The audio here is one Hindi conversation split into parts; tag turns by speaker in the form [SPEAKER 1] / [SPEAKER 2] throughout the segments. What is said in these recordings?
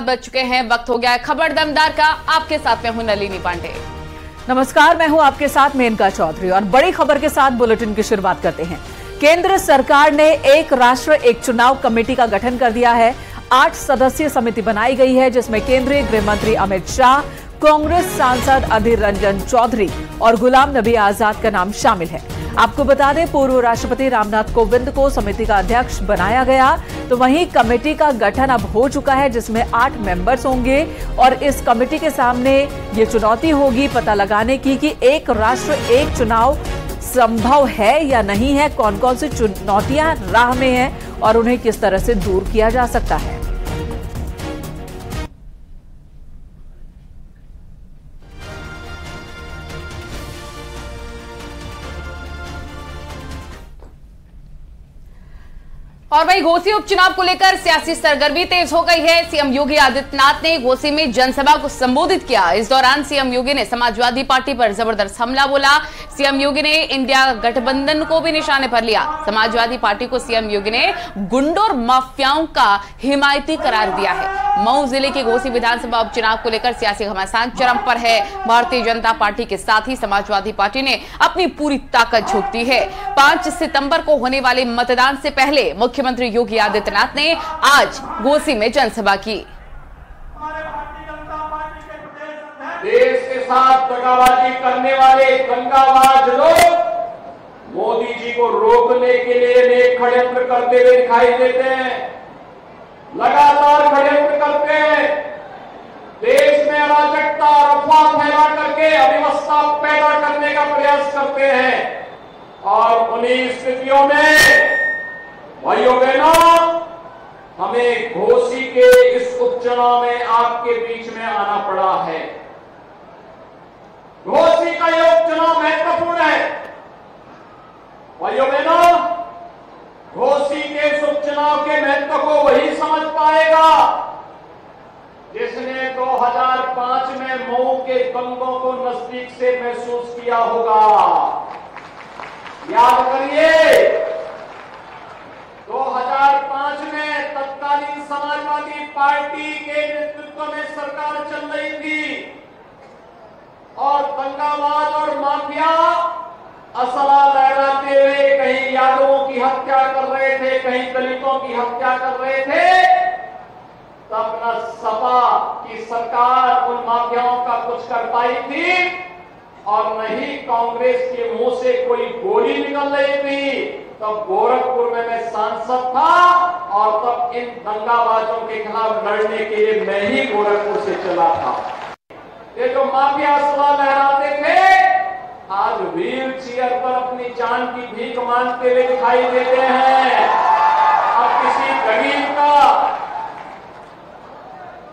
[SPEAKER 1] बज चुके हैं, वक्त हो गया है खबर दमदार का। आपके साथ मैं हूं नलिनी पांडे।
[SPEAKER 2] नमस्कार, मैं हूं आपके साथ मेनका चौधरी और बड़ी खबर के साथ बुलेटिन की शुरुआत करते हैं। केंद्र सरकार ने एक राष्ट्र एक चुनाव कमेटी का गठन कर दिया है। 8 सदस्यीय समिति बनाई गई है जिसमें केंद्रीय गृह मंत्री अमित शाह, कांग्रेस सांसद अधीर रंजन चौधरी और गुलाम नबी आजाद का नाम शामिल है। आपको बता दें, पूर्व राष्ट्रपति रामनाथ कोविंद को समिति का अध्यक्ष बनाया गया, तो वहीं कमेटी का गठन अब हो चुका है जिसमें 8 मेंबर्स होंगे और इस कमेटी के सामने ये चुनौती होगी पता लगाने की कि एक राष्ट्र एक चुनाव संभव है या नहीं है, कौन कौन सी चुनौतियां राह में हैं और उन्हें किस तरह से दूर किया जा सकता है।
[SPEAKER 1] और वही घोसी उपचुनाव को लेकर सियासी सरगर्मी तेज हो गई है। सीएम योगी आदित्यनाथ ने घोसी में जनसभा को संबोधित किया। इस दौरान सीएम योगी ने समाजवादी पार्टी पर जबरदस्त हमला बोला। सीएम योगी ने इंडिया गठबंधन को भी निशाने पर लिया। समाजवादी पार्टी को सीएम योगी ने गुंडों और माफियाओं का हिमायती करार दिया है। मऊ जिले के घोसी विधानसभा उपचुनाव को लेकर सियासी घमासान चरम पर है। भारतीय जनता पार्टी के साथ ही समाजवादी पार्टी ने अपनी पूरी ताकत झोंक दी है। 5 सितंबर को होने वाले मतदान से पहले मुख्यमंत्री योगी आदित्यनाथ ने आज घोसी में जनसभा की।
[SPEAKER 3] देश के साथ दगाबाजी करने वाले दंगाबाज लोग मोदी जी को रोकने के लिए अनेक षड्यंत्र करते हुए दिखाई देते हैं, लगातार षड्यंत्र करते हैं। देश में अराजकता और अफवाह फैला करके अव्यवस्था पैदा करने का प्रयास करते हैं और उन्हीं स्थितियों में भाइयों बहनों, हमें घोसी के इस उपचुनाव में आपके बीच में आना पड़ा है। घोसी का यह उपचुनाव महत्वपूर्ण है। भाइयों बहनों, घोसी के इस उपचुनाव के महत्व को वही समझ पाएगा जिसने 2005 में मऊ के दंगों को नजदीक से महसूस किया होगा। याद करिए, 2005 में तत्कालीन समाजवादी पार्टी के नेतृत्व में सरकार चल रही थी और दंगाबाज और माफिया असला लहराते हुए कहीं यादवों की हत्या कर रहे थे, कहीं दलितों की हत्या कर रहे थे। तब न सपा की सरकार उन माफियाओं का कुछ कर पाई थी और न ही कांग्रेस के मुंह से कोई गोली निकल रही थी। तब गोरखपुर में मैं सांसद था और तब इन दंगाबाजों के खिलाफ लड़ने के लिए मैं ही गोरखपुर से चला था। ये जो माफिया असला लहराते थे आज व्हील चेयर पर अपनी जान की भीख मांगते हुए दिखाई देते हैं। अब किसी गरीब का,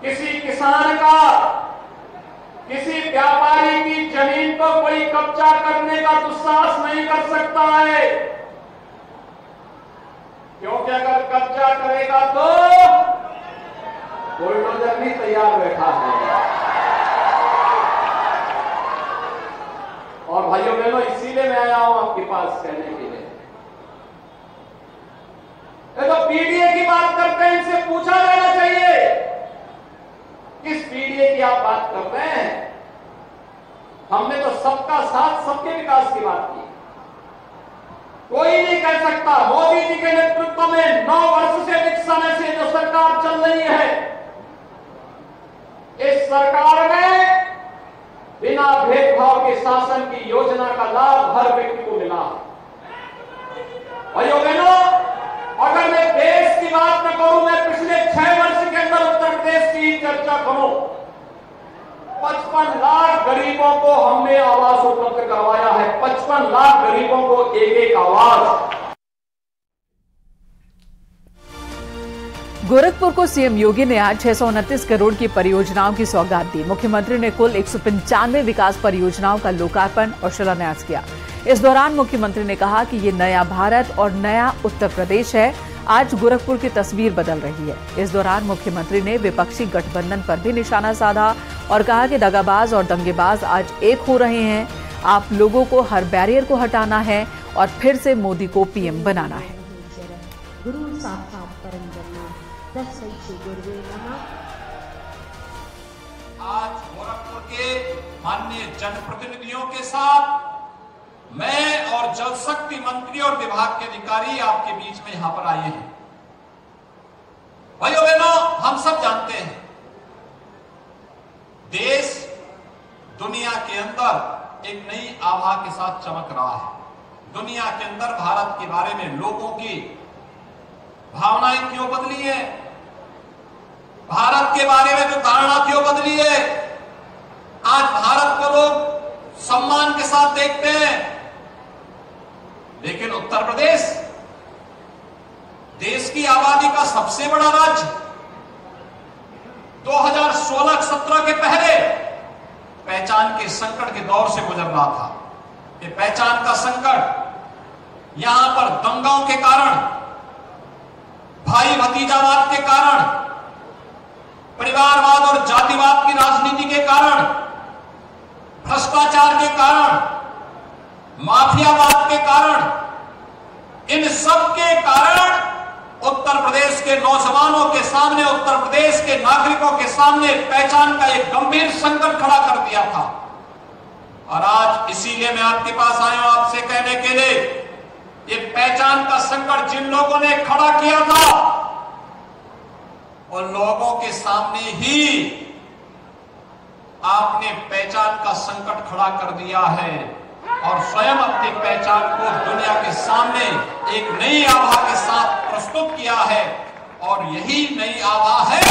[SPEAKER 3] किसी किसान का, किसी व्यापारी की जमीन पर कोई कब्जा करने का दुस्साहस नहीं कर सकता है, क्योंकि अगर कब्जा करेगा तो बुलडोजर भी तैयार बैठा है। और भाइयों बहनों, इसीलिए मैं आया हूं आपके पास कहने के लिए। ये तो पीडीए की बात करते हैं, इनसे पूछा जाना चाहिए किस पीडीए की आप बात कर रहे हैं। हमने तो सबका साथ सबके विकास की बात की। कोई नहीं कह सकता मोदी जी के नेतृत्व में 9 वर्ष से अधिक समय से जो सरकार चल रही है, इस सरकार में बिना भेदभाव के शासन की योजना का लाभ हर व्यक्ति को मिला। भाइयों बहनों, अगर मैं देश की बात न करूं, मैं पिछले 6 वर्ष के अंदर उत्तर प्रदेश की चर्चा करूं, 55 लाख गरीबों को हमने आवास उपलब्ध करवाया है। 55 लाख गरीबों को एक आवास।
[SPEAKER 2] गोरखपुर को सीएम योगी ने आज 629 करोड़ की परियोजनाओं की सौगात दी। मुख्यमंत्री ने कुल 195 विकास परियोजनाओं का लोकार्पण और शिलान्यास किया। इस दौरान मुख्यमंत्री ने कहा कि ये नया भारत और नया उत्तर प्रदेश है। आज गोरखपुर की तस्वीर बदल रही है। इस दौरान मुख्यमंत्री ने विपक्षी गठबंधन पर भी निशाना साधा और कहा कि दगाबाज और दंगेबाज आज एक हो रहे हैं। आप लोगों को हर बैरियर को हटाना है और फिर से मोदी को पीएम बनाना है।
[SPEAKER 3] माननीय जनप्रतिनिधियों के साथ मैं और जल शक्ति मंत्री और विभाग के अधिकारी आपके बीच में यहां पर आए हैं। भाइयों बहनों, हम सब जानते हैं देश दुनिया के अंदर एक नई आभा के साथ चमक रहा है। दुनिया के अंदर भारत के बारे में लोगों की भावनाएं क्यों बदली है, भारत के बारे में जो धारणा क्यों बदली है। आज भारत को लोग सम्मान के साथ देखते हैं, लेकिन उत्तर प्रदेश देश की आबादी का सबसे बड़ा राज्य 2016-17 के पहले पहचान के संकट के दौर से गुजर रहा था। ये पहचान का संकट यहां पर दंगाओं के कारण, भाई भतीजावाद के कारण, परिवारवाद और जातिवाद की राजनीति के कारण, भ्रष्टाचार के कारण, माफियावाद के कारण, इन सब के कारण उत्तर प्रदेश के नौजवानों के सामने, उत्तर प्रदेश के नागरिकों के सामने पहचान का एक गंभीर संकट खड़ा कर दिया था। और आज इसीलिए मैं आपके पास आया हूं आपसे कहने के लिए, ये पहचान का संकट जिन लोगों ने खड़ा किया था उन लोगों के सामने ही आपने पहचान का संकट खड़ा कर दिया है और स्वयं अपनी पहचान को दुनिया के सामने एक नई आभा के साथ प्रस्तुत किया है। और यही नई आभा है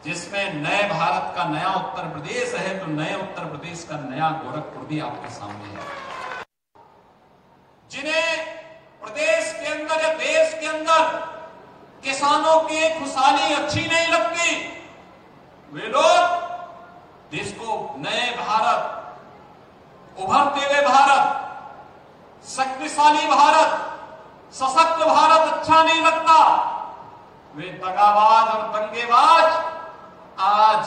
[SPEAKER 3] जिसमें नए भारत का नया उत्तर प्रदेश है, तो नए उत्तर प्रदेश का नया गोरखपुर भी आपके सामने है। जिन्हें प्रदेश के अंदर या देश के अंदर किसानों की खुशहाली अच्छी नहीं लगती, वे लोग देश को नए भारत, उभरते हुए भारत, शक्तिशाली भारत, सशक्त भारत अच्छा नहीं लगता, वे दगाबाज और दंगेबाज आज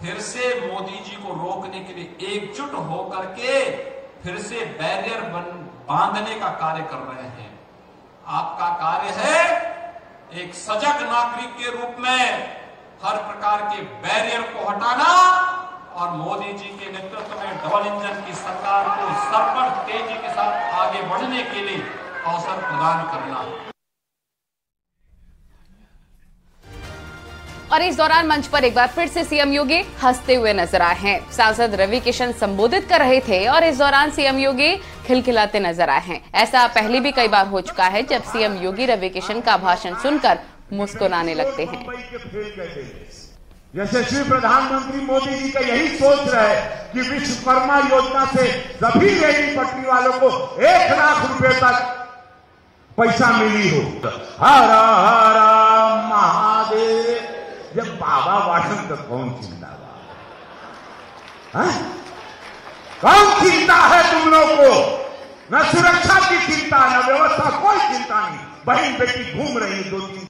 [SPEAKER 3] फिर से मोदी जी को रोकने के लिए एकजुट होकर के फिर से बैरियर बांधने का कार्य कर रहे हैं। आपका कार्य है एक सजग नागरिक के रूप में हर प्रकार के बैरियर को हटाना और मोदी जी के नेतृत्व में डबल इंजन की सरकार को सर पर तेजी के साथ आगे बढ़ने के लिए अवसर प्रदान करना।
[SPEAKER 1] और इस दौरान मंच पर एक बार फिर से सीएम योगी हंसते हुए नजर आए हैं। सांसद रवि किशन संबोधित कर रहे थे और इस दौरान सीएम योगी खिलखिलाते नजर आए हैं। ऐसा पहले भी कई बार हो चुका है जब सीएम योगी रवि किशन का भाषण सुनकर मुस्कुराने लगते हैं।
[SPEAKER 4] यशस्वी प्रधानमंत्री मोदी जी का यही सोच रहे कि विश्वकर्मा योजना से सभी रेहड़ी पटरी वालों को 1 लाख रुपए तक पैसा मिली हो। हर हर महादेव। जब बाबा भाषण तो कौन चिंता, कौन चिंता है तुम लोग को? न सुरक्षा की चिंता, न व्यवस्था, कोई चिंता नहीं। बहन बेटी घूम रही है 2-3